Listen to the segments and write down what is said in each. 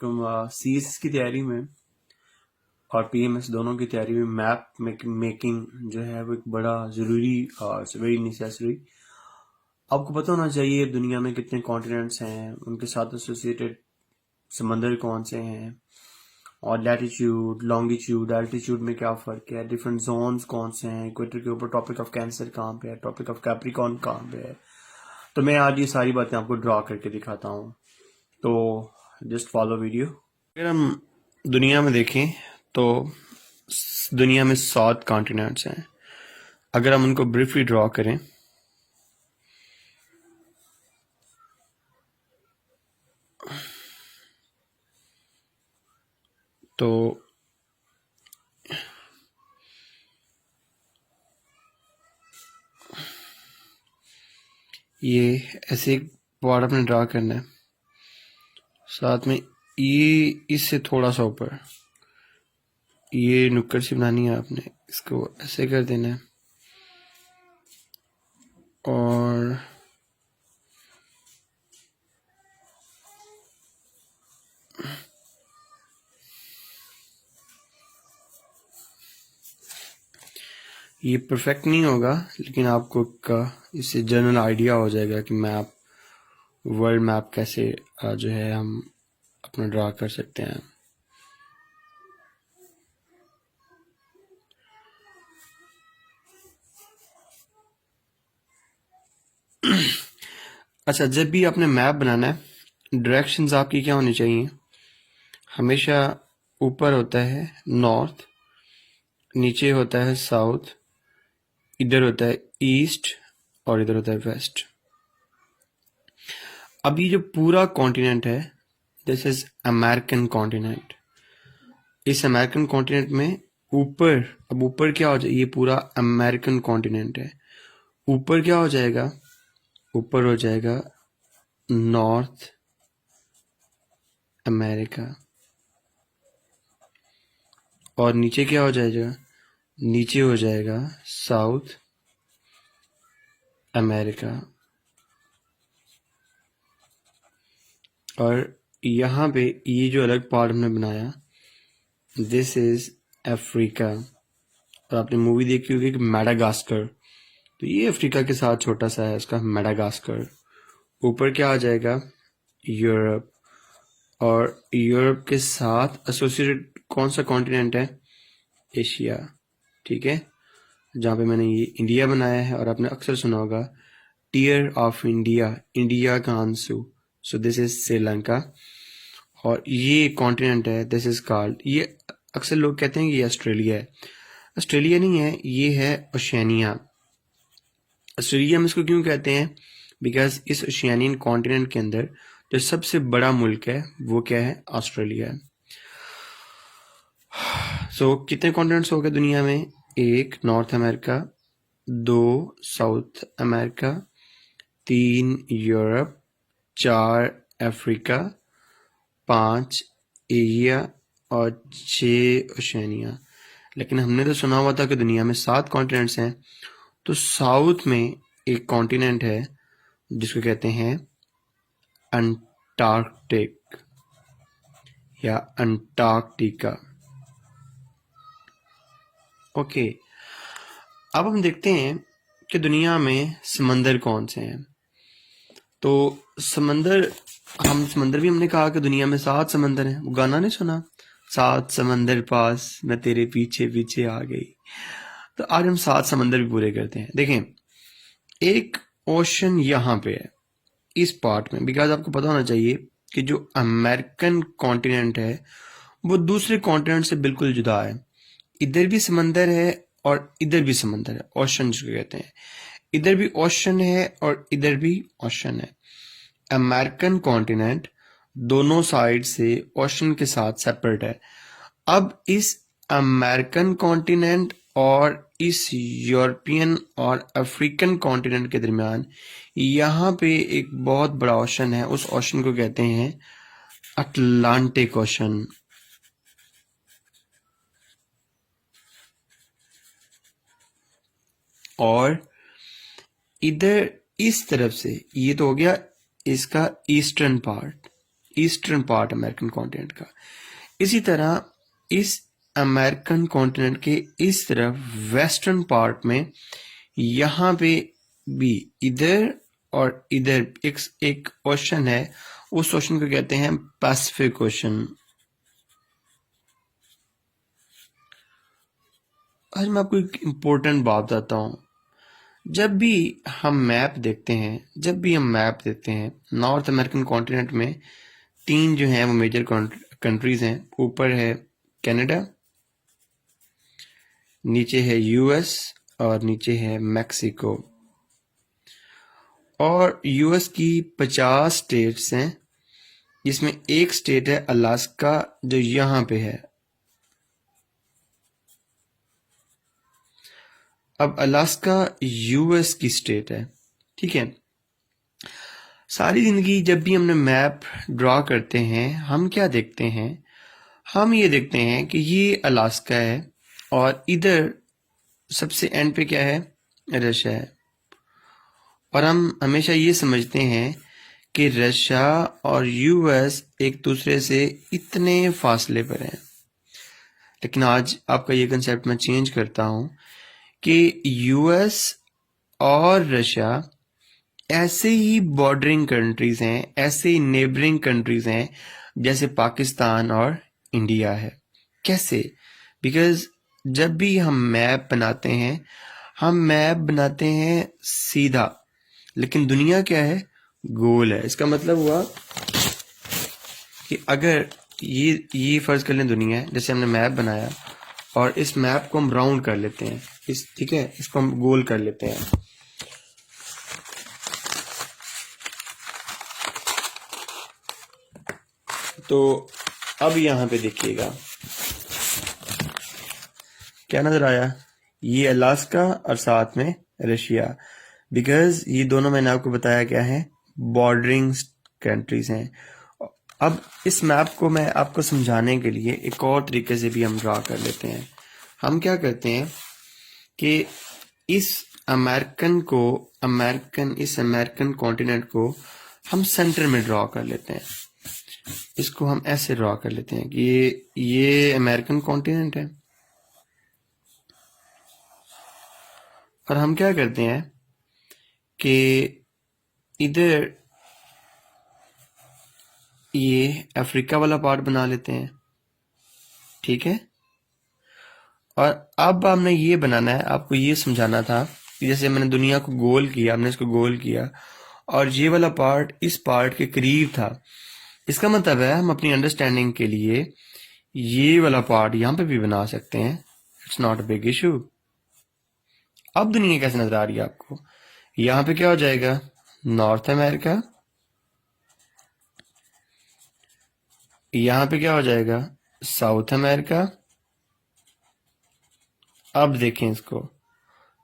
अलैकुम। सीएस की तैयारी में और पीएमएस दोनों की तैयारी में मैप मेकिंग जो है वो एक बड़ा ज़रूरी वेरी नेसेसरी। आपको पता होना चाहिए दुनिया में कितने कॉन्टिनेंट्स हैं, उनके साथ एसोसिएटेड समंदर कौन से हैं, और लैटिट्यूड, लॉन्गिट्यूड, एल्टीट्यूड में क्या फ़र्क है, डिफरेंट जोन्स कौन से हैं, इक्वेटर के ऊपर टॉपिक ऑफ कैंसर कहाँ पे है, टॉपिक ऑफ कैप्रिकॉर्न कहाँ पे है। तो मैं आज ये सारी बातें आपको ड्रॉ करके दिखाता हूँ, तो जस्ट फॉलो वीडियो। अगर हम दुनिया में देखें तो दुनिया में 7 कॉन्टिनेंट्स हैं। अगर हम उनको ब्रीफली ड्रॉ करें तो ये ऐसे एक पॉड अपने ड्रा करना है, साथ में ये इससे थोड़ा सा ऊपर ये नुक्कड़ सी बनानी है आपने, इसको ऐसे कर देना है और ये परफेक्ट नहीं होगा, लेकिन आपको इससे जनरल आइडिया हो जाएगा कि मैप, वर्ल्ड मैप कैसे जो है हम अपना ड्रा कर सकते हैं। अच्छा, जब भी आपने मैप बनाना है, डायरेक्शंस आपकी क्या होनी चाहिए? हमेशा ऊपर होता है नॉर्थ, नीचे होता है साउथ, इधर होता है ईस्ट और इधर होता है वेस्ट। अब ये जो पूरा कॉन्टिनेंट है, दिस इज अमेरिकन कॉन्टिनेंट। इस अमेरिकन कॉन्टिनेंट में ऊपर, अब ऊपर क्या हो जाए, ये पूरा अमेरिकन कॉन्टिनेंट है, ऊपर क्या हो जाएगा? ऊपर हो जाएगा नॉर्थ अमेरिका, और नीचे क्या हो जाएगा? नीचे हो जाएगा साउथ अमेरिका। और यहाँ पे ये जो अलग पार्ट हमने बनाया, दिस इज अफ्रीका। और आपने मूवी देखी होगी कि मैडागास्कर, तो ये अफ्रीका के साथ छोटा सा है, उसका मैडागास्कर। ऊपर क्या आ जाएगा? यूरोप। और यूरोप के साथ एसोसिएटेड कौन सा कॉन्टिनेंट है? एशिया। ठीक है, जहाँ पे मैंने ये इंडिया बनाया है, और आपने अक्सर सुना होगा टीयर ऑफ इंडिया, इंडिया का आंसू, सो दिस इज श्रीलंका। और ये कॉन्टिनेंट है, दिस इज कॉल्ड, ये अक्सर लोग कहते हैं कि ये ऑस्ट्रेलिया है। ऑस्ट्रेलिया नहीं है, ये है ओशियानिया। ऑस्ट्रेलिया हम इसको क्यों कहते हैं? बिकॉज इस ओशियानियन कॉन्टिनेंट के अंदर जो सबसे बड़ा मुल्क है वो क्या है? ऑस्ट्रेलिया है। सो कितने कॉन्टिनेंट्स हो गए दुनिया में? 1 north America, 2 south America, 3 Europe, 4 Africa, 5 Asia और 6 ओशियानिया। लेकिन हमने तो सुना हुआ था कि दुनिया में 7 कॉन्टिनेंट्स हैं। तो साउथ में एक कॉन्टिनेंट है जिसको कहते हैं अंटार्कटिक या अंटार्कटिका। ओके, अब हम देखते हैं कि दुनिया में समंदर कौन से हैं। तो समंदर भी हमने कहा कि दुनिया में 7 समंदर हैं। वो गाना नहीं सुना, 7 समंदर पास मैं तेरे पीछे पीछे आ गई। तो आज हम 7 समंदर भी पूरे करते हैं। देखें, एक ओशन यहाँ पे है इस पार्ट में, बिकॉज आपको पता होना चाहिए कि जो अमेरिकन कॉन्टिनेंट है वो दूसरे कॉन्टिनेंट से बिल्कुल जुदा है। इधर भी समंदर है और इधर भी समंदर है, ओशन जिसको कहते हैं। इधर भी ओशन है और इधर भी ओशन है। अमेरिकन कॉन्टिनेंट दोनों साइड से ओशन के साथ सेपरेट है। अब इस अमेरिकन कॉन्टिनेंट और इस यूरोपियन और अफ्रीकन कॉन्टिनेंट के दरमियान यहाँ पे एक बहुत बड़ा ओशन है। उस ओशन को कहते हैं अटलांटिक ओशन। और इधर इस तरफ से, ये तो हो गया इसका eastern part, eastern part American continent का। इसी तरह इस अमेरिकन कॉन्टिनेंट के इस तरफ वेस्टर्न पार्ट में यहाँ पे भी इधर और इधर एक ओशन है, उस ओशन को कहते हैं पैसिफिक ओशन। आज मैं आपको एक इम्पोर्टेंट बात बताता हूँ। जब भी हम मैप देखते हैं, नॉर्थ अमेरिकन कॉन्टिनेंट में 3 जो हैं वो मेजर कंट्रीज हैं। ऊपर है कनाडा, नीचे है यूएस और नीचे है मैक्सिको। और यूएस की 50 स्टेट्स हैं, जिसमें एक स्टेट है अलास्का जो यहाँ पे है। अब अलास्का यूएस की स्टेट है, ठीक है। सारी जिंदगी जब भी हमने मैप ड्रॉ करते हैं, हम क्या देखते हैं? हम ये देखते हैं कि ये अलास्का है और इधर सबसे एंड पे क्या है? रशिया है। और हम हमेशा ये समझते हैं कि रशिया और यूएस एक दूसरे से इतने फासले पर हैं। लेकिन आज आपका ये कंसेप्ट मैं चेंज करता हूं कि यूएस और रशिया ऐसे ही बॉर्डरिंग कंट्रीज हैं, ऐसे ही नेबरिंग कंट्रीज हैं जैसे पाकिस्तान और इंडिया है। कैसे? बिकॉज जब भी हम मैप बनाते हैं, हम मैप बनाते हैं सीधा, लेकिन दुनिया क्या है? गोल है। इसका मतलब हुआ कि अगर ये फर्ज कर लें दुनिया है, जैसे हमने मैप बनाया और इस मैप को हम राउंड कर लेते हैं, ठीक है, इसको हम गोल कर लेते हैं। तो अब यहां पे देखिएगा क्या नजर आया? ये अलास्का और साथ में रशिया, बिकॉज ये दोनों मैंने आपको बताया क्या है? बॉर्डरिंग कंट्रीज हैं। अब इस मैप को मैं आपको समझाने के लिए एक और तरीके से भी हम ड्रा कर लेते हैं। हम क्या करते हैं कि इस अमेरिकन कॉन्टिनेंट को हम सेंटर में ड्रॉ कर लेते हैं। इसको हम ऐसे ड्रॉ कर लेते हैं कि ये अमेरिकन कॉन्टिनेंट है और हम क्या करते हैं कि इधर ये अफ्रीका वाला पार्ट बना लेते हैं, ठीक है। और अब हमने ये बनाना है, आपको ये समझाना था कि जैसे मैंने दुनिया को गोल किया, हमने इसको गोल किया और ये वाला पार्ट इस पार्ट के करीब था। इसका मतलब है हम अपनी अंडरस्टैंडिंग के लिए ये वाला पार्ट यहां पे भी बना सकते हैं। It's not a big issue. अब दुनिया कैसे नजर आ रही है आपको? यहां पे क्या हो जाएगा? North America. यहां पे क्या हो जाएगा? South America. अब देखें इसको,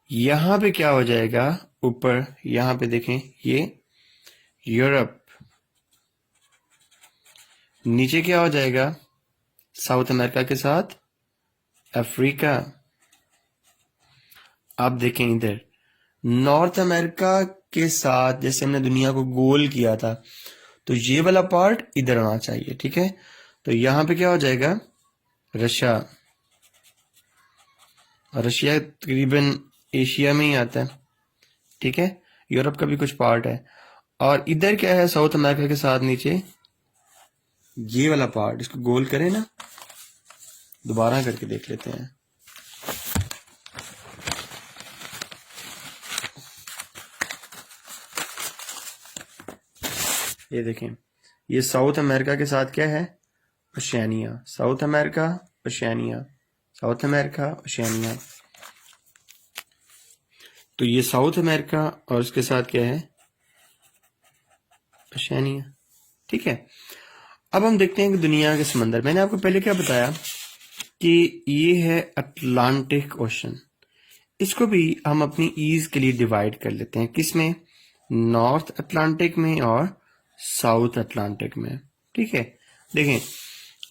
यहां पे क्या हो जाएगा? ऊपर यहां पे देखें, ये यूरोप। नीचे क्या हो जाएगा? साउथ अमेरिका के साथ अफ्रीका। आप देखें इधर नॉर्थ अमेरिका के साथ जैसे हमने दुनिया को गोल किया था, तो ये वाला पार्ट इधर आना चाहिए, ठीक है। तो यहां पे क्या हो जाएगा? रशिया। रशिया तकरीबन एशिया में ही आता है, ठीक है। यूरोप का भी कुछ पार्ट है। और इधर क्या है? साउथ अमेरिका के साथ नीचे ये वाला पार्ट। इसको गोल करें ना, दोबारा करके देख लेते हैं। ये देखें, ये साउथ अमेरिका के साथ क्या है? Oceania. South America, Oceania, south America, Oceania. तो ये साउथ अमेरिका और उसके साथ क्या है? ओशियानिया, ठीक है। अब हम देखते हैं कि दुनिया के समंदर, मैंने आपको पहले क्या बताया कि ये है अटलांटिक ओशन। इसको भी हम अपनी ईज के लिए डिवाइड कर लेते हैं, किसमें? नॉर्थ अटलांटिक में और साउथ अटलांटिक में, ठीक है। देखें,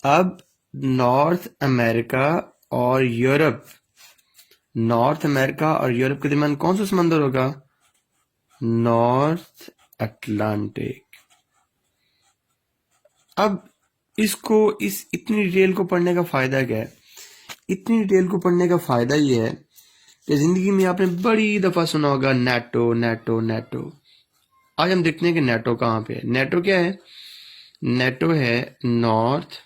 अब नॉर्थ अमेरिका और यूरोप के दरमियान कौन सा समंदर होगा? North Atlantic. अब इसको इस इतनी डिटेल को पढ़ने का फायदा क्या है? इतनी डिटेल को पढ़ने का फायदा ये है कि जिंदगी में आपने बड़ी दफा सुना होगा नेटो नेटो नेटो। आज हम देखते हैं कि नेटो कहाँ पे है। नेटो क्या है? नेटो है नॉर्थ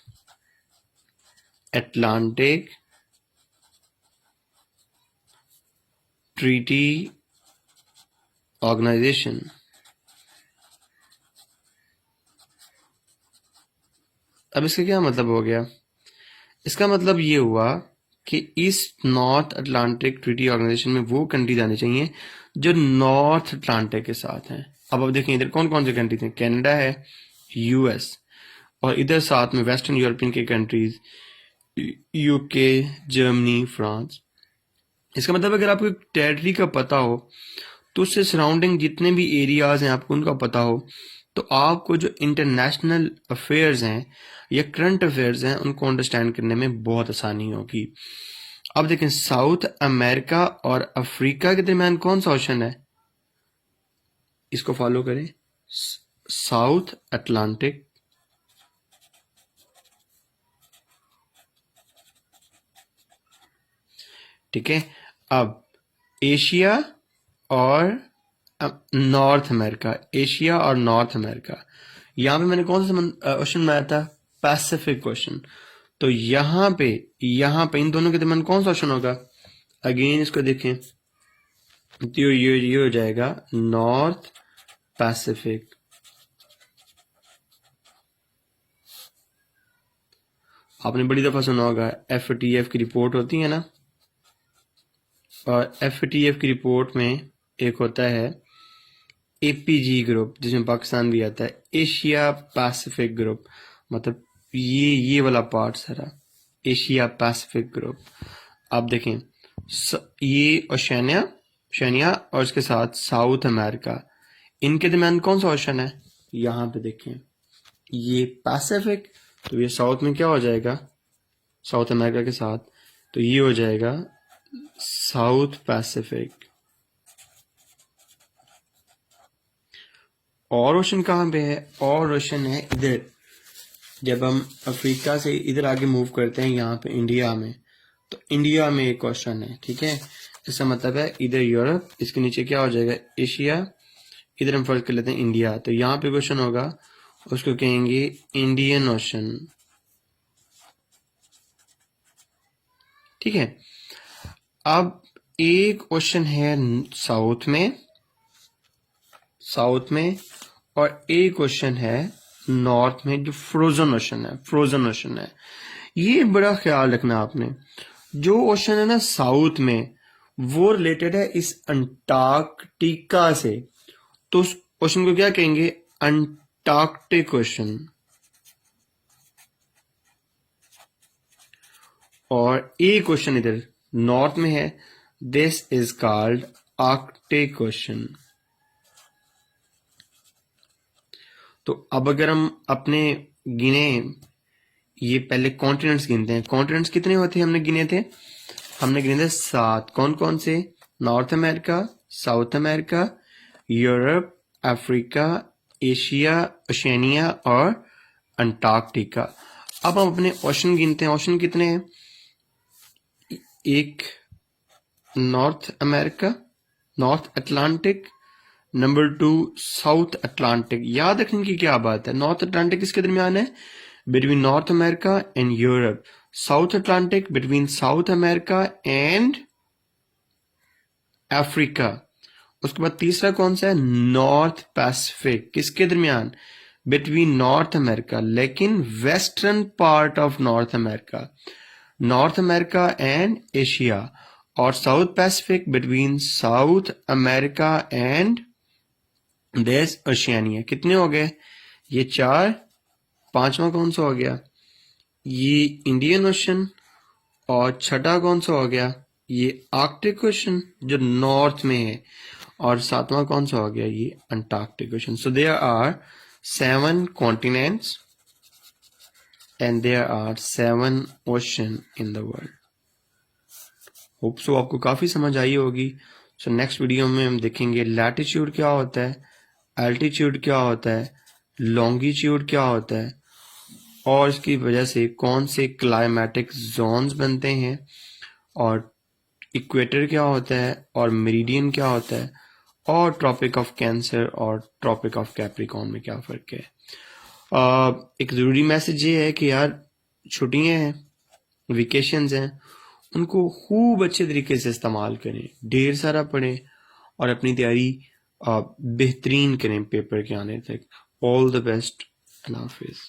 अटलांटिक ट्रीटी ऑर्गेनाइजेशन। अब इसका क्या मतलब हो गया? इसका मतलब ये हुआ कि इस नॉर्थ अटलांटिक ट्रीटी ऑर्गेनाइजेशन में वो कंट्रीज आनी चाहिए जो नॉर्थ अटलांटिक के साथ हैं। अब देखें इधर कौन कौन से कंट्रीज हैं। कनाडा है, यूएस, और इधर साथ में वेस्टर्न यूरोपियन के कंट्रीज, यूके, जर्मनी, फ्रांस। इसका मतलब अगर आपको टेरिटरी का पता हो तो उससे सराउंडिंग जितने भी एरियाज हैं आपको उनका पता हो तो आपको जो इंटरनेशनल अफेयर्स हैं या करंट अफेयर्स हैं उनको अंडरस्टैंड करने में बहुत आसानी होगी। अब देखें साउथ अमेरिका और अफ्रीका के दरमियान कौन सा ओशन है? इसको फॉलो करें, साउथ अटलांटिक ठीक है। अब एशिया और नॉर्थ अमेरिका, एशिया और नॉर्थ अमेरिका, यहां पे मैंने कौन सा ओशन बनाया था? Pacific ocean. तो यहां पे इन दोनों के दरमियान कौन सा ओशन होगा? अगेन इसको देखें तो ये हो जाएगा नॉर्थ पैसिफिक। आपने बड़ी दफा सुना होगा FATF की रिपोर्ट होती है ना, और FATF की रिपोर्ट में एक होता है APG ग्रुप जिसमें पाकिस्तान भी आता है, एशिया पैसिफिक ग्रुप। मतलब ये वाला पार्ट सारा एशिया पैसिफिक ग्रुप। आप देखें ये ओशनिया और इसके साथ साउथ अमेरिका, इनके दरमियान कौन सा ओशन है? यहां पे देखें ये पैसिफिक, तो ये साउथ में क्या हो जाएगा? साउथ अमेरिका के साथ, तो ये हो जाएगा साउथ पैसिफिक। और ओशन कहाँ पे है? और ओशन है इधर। जब हम अफ्रीका से इधर आगे मूव करते हैं यहाँ पे इंडिया में, तो इंडिया में एक ओशन है, ठीक है। इसका मतलब है इधर यूरोप, इसके नीचे क्या हो जाएगा? एशिया, इधर हम फर्क कर लेते हैं इंडिया। तो यहाँ पे क्वेश्चन होगा, उसको कहेंगे इंडियन ओशन, ठीक है। अब एक ओशन है साउथ में और एक ओशन है नॉर्थ में जो फ्रोजन ओशन है। ये बड़ा ख्याल रखना आपने, जो ओशन है ना साउथ में वो रिलेटेड है इस अंटार्कटिका से, तो उस ओशन को क्या कहेंगे? Antarctic ocean. और एक क्वेश्चन इधर नॉर्थ में है, this is called Arctic ocean. तो अब अगर हम अपने गिने, ये पहले कॉन्टिनेंट्स गिनते हैं। कॉन्टिनेंट्स कितने होते हैं हमने गिने थे? हमने गिने थे 7। कौन कौन से? North America, south America, Europe, Africa, Asia, Oceania और अंटार्कटिका। अब हम अपने ओशन गिनते हैं। ओशन कितने हैं? एक north America, north Atlantic, number 2 south Atlantic. याद रखने की क्या बात है, नॉर्थ अटलांटिक किसके दरमियान है? Between North America and Europe. South Atlantic between South America and Africa. उसके बाद तीसरा कौन सा है? नॉर्थ पैसिफिक, किसके दरमियान? बिटवीन नॉर्थ अमेरिका, लेकिन western part of North America, North America and Asia. और South Pacific between South America and देश ओशियानिया। कितने हो गए? ये 4। पांचवा कौन सा हो गया? ये इंडियन ओशन। और छठा कौन सा हो गया? ये आर्कटिक ओशन जो नॉर्थ में है। और सातवां कौन सा हो गया? ये Antarctic Ocean. So there are 7 continents and there are 7 ocean in the world. Hope so आपको काफी समझ आई होगी। सो नेक्स्ट वीडियो में हम देखेंगे लैटिट्यूड क्या होता है, एल्टीट्यूड क्या होता है, लॉन्गिट्यूड क्या होता है, और इसकी वजह से कौन से क्लाइमेटिक जोन्स बनते हैं, और इक्वेटर क्या होता है, और मेरिडियन क्या होता है, और ट्रॉपिक ऑफ कैंसर और ट्रॉपिक ऑफ कैप्रिकॉर्न में क्या फ़र्क है। एक ज़रूरी मैसेज ये है कि यार छुट्टियां हैं, वेकेशंस हैं, उनको खूब अच्छे तरीके से इस्तेमाल करें, ढेर सारा पढ़ें और अपनी तैयारी बेहतरीन करें पेपर के आने तक। All the best. अल्लाह हाफिज़।